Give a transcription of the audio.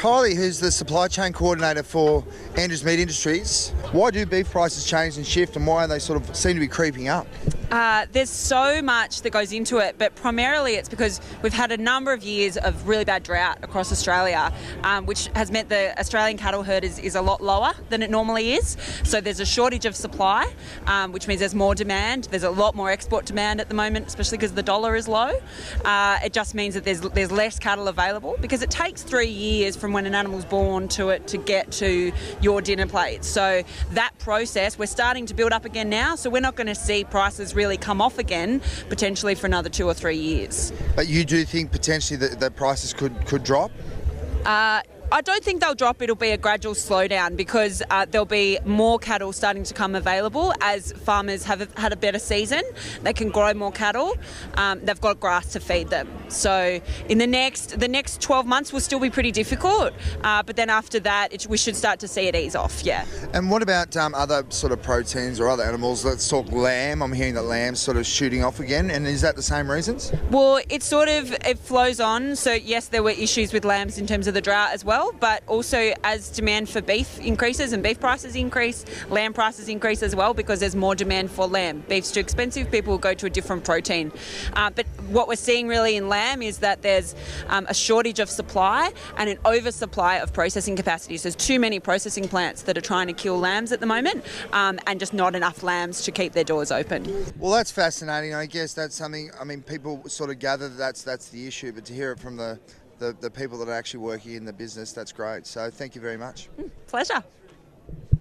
Kylie, who's the supply chain coordinator for Andrews Meat Industries, why do beef prices change and shift, and why are they sort of seem to be creeping up? There's so much that goes into it, but primarily it's because we've had a number of years of really bad drought across Australia, which has meant the Australian cattle herd is a lot lower than it normally is. So there's a shortage of supply, which means there's more demand. There's a lot more export demand at the moment, especially because the dollar is low. It just means that there's less cattle available, because it takes 3 years from when an animal's born to get to your dinner plate. So that process, we're starting to build up again now, so we're not going to see prices really come off again potentially for another 2 or 3 years. But you do think potentially that prices could drop? I don't think they'll drop. It'll be a gradual slowdown, because there'll be more cattle starting to come available as farmers have had a better season. They can grow more cattle. They've got grass to feed them. So in the next 12 months will still be pretty difficult, but then after that we should start to see it ease off, yeah. And what about other sort of proteins or other animals? Let's talk lamb. I'm hearing that lamb's sort of shooting off again, and is that the same reasons? Well, it flows on. So yes, there were issues with lambs in terms of the drought as well, but also as demand for beef increases and beef prices increase, lamb prices increase as well, because there's more demand for lamb. Beef's too expensive, people will go to a different protein. But what we're seeing really in lamb is that there's a shortage of supply and an oversupply of processing capacity. So there's too many processing plants that are trying to kill lambs at the moment, and just not enough lambs to keep their doors open. Well, that's fascinating. I guess that's something, people sort of gather that that's the issue, but to hear it from the people that are actually working in the business, that's great. So thank you very much. Pleasure.